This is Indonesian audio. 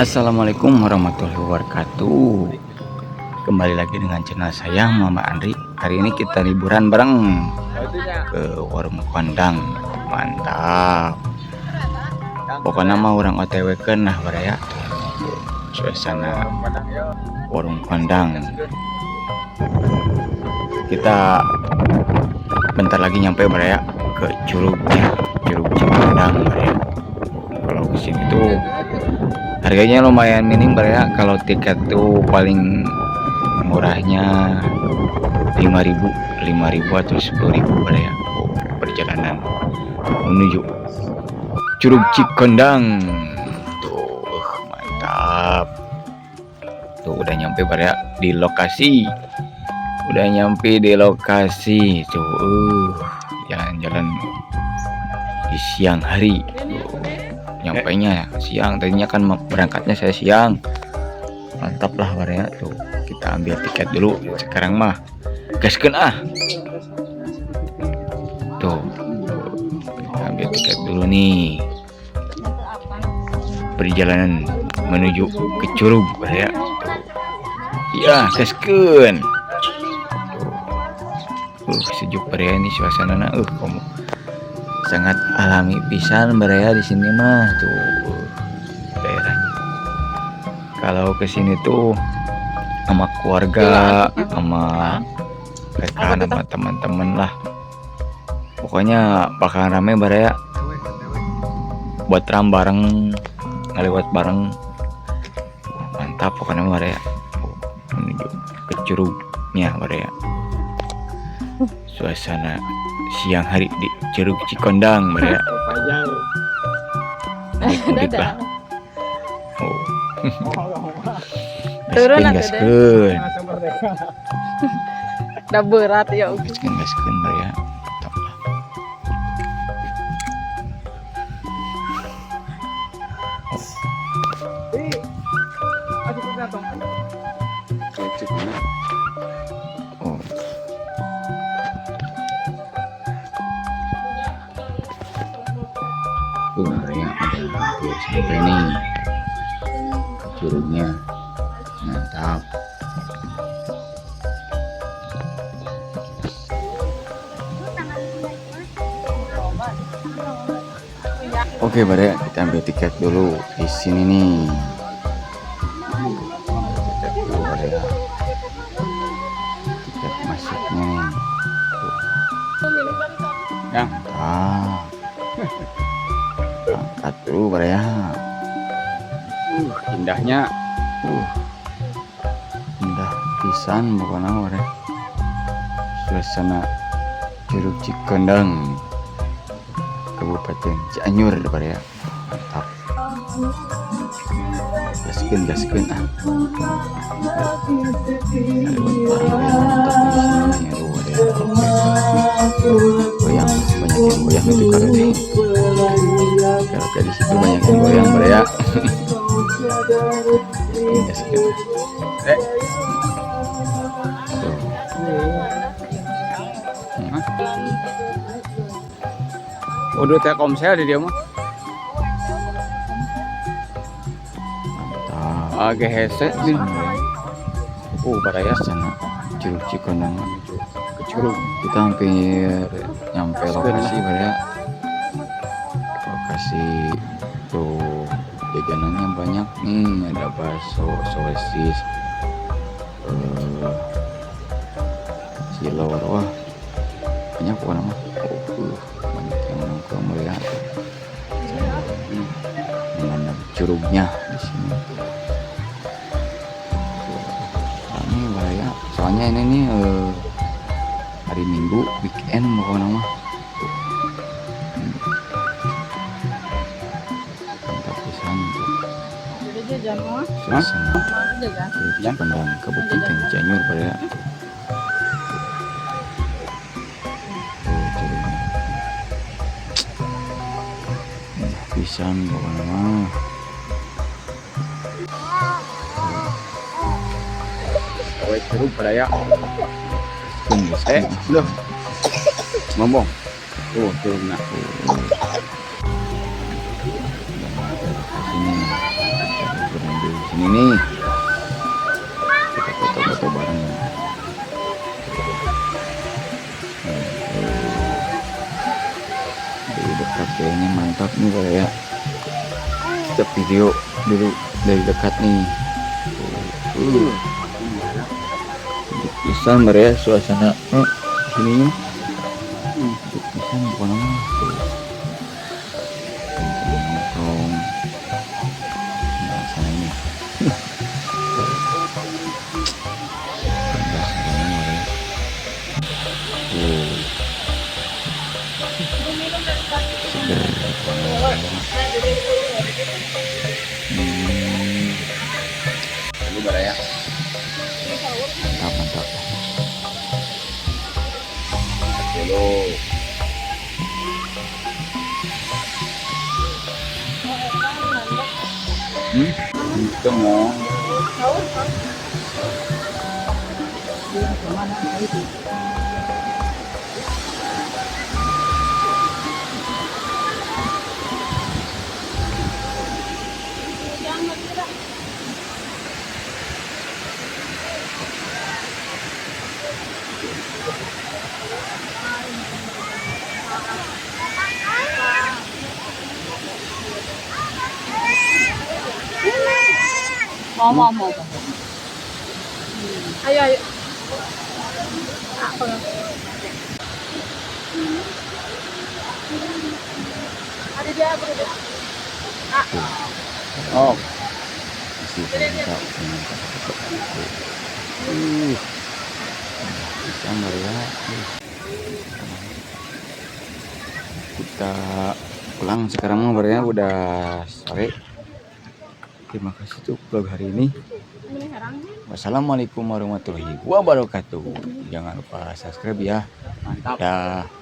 Assalamualaikum warahmatullahi wabarakatuh. Kembali lagi dengan channel saya Mama Andri. Hari ini kita liburan bareng ke warung kondang. Mantap. Pokoknya mah orang OTW kan nah baraya. Suasana warung kondang. Kita bentar lagi nyampe baraya ke Curug Cikondang baraya. Kalau kesini tuh harganya lumayan minim baraya. Kalau tiket tuh paling murahnya 5.000 atau 10.000 baraya. Perjalanan menuju Curug Cikondang. Tuh mantap. Tuh udah nyampe baraya di lokasi. Tuh jalan-jalan di siang hari. Nyampainya siang, tadinya kan berangkatnya saya siang. Mantap lah baraya. Tuh kita ambil tiket dulu sekarang mah gaskeun ah. Tuh kita ambil tiket dulu nih, perjalanan menuju ke Curug baraya. Iya gaskeun. Sejuk baraya ini suasanana kamu sangat alami pisan baraya di sini mah. Tuh daerahnya kalau kesini tuh sama keluarga, sama rekan, sama teman-teman lah, pokoknya bakal rame baraya. Buat ram bareng, ngelewat bareng, mantap pokoknya baraya. Menuju ke Curugnya baraya. Suasana siang hari di Curug Cikondang baraya. Mudik lah. Gaskeun. Udah berat ya. Gaskeun baraya. Mantap lah. Oh. Baraya udah hampir sampai nih Curugnya. Mantap. Oke baraya, kita ambil tiket dulu di sini nih. Tiket dulu baraya. Tiket masuknya nih. Tuh. Ya. Angkat dulu baraya. Indahnya Indah pisan pokoknya baraya. Suasana Curug Cikondang, Kabupaten Cianjur baraya. Mantap. Gaskeun ah. Goyang, banyak yang goyang itu kalau di situ banyak yang goyang baraya. Gaskeun. udah Telkomsel di dia mah. Mantap. Agak headset nih. Baraya sana Curug Cikondang menuju ke Curug. Kita hampir nyampe lokasi baraya. Lokasi tuh jajanannya banyak nih, ada bakso, sosis, cilor, wah banyak pokoknya mah. Banyak yang nongkrong melihat memandang curugnya di sini. Rame baraya, soalnya ini nih hari Minggu weekend pokoknya mah. Mantap pisan tuh. Suasana Cikondang, Kabupaten Cianjur baraya. Pisan pokoknya mah. Curug baraya. Loh, Ngomong. Curugna. sini Ini nih. Kita foto-foto bareng. Dari dekat kayaknya mantap nih ya. Kita video dulu dari dekat nih. Pisan ya suasana sini pisan pokoknya nongkrong bahasa ini seger Ini baraya. mantap mantap. Dulu. Itu mau. Mau. Ayo. Apa? Ada dia. Oh, Masih mantap mantap. Bisa ya. Kita pulang sekarang mah ya udah sore. Terima kasih untuk vlog hari ini. Wassalamualaikum warahmatullahi wabarakatuh. Jangan lupa subscribe ya. mantap. Dah.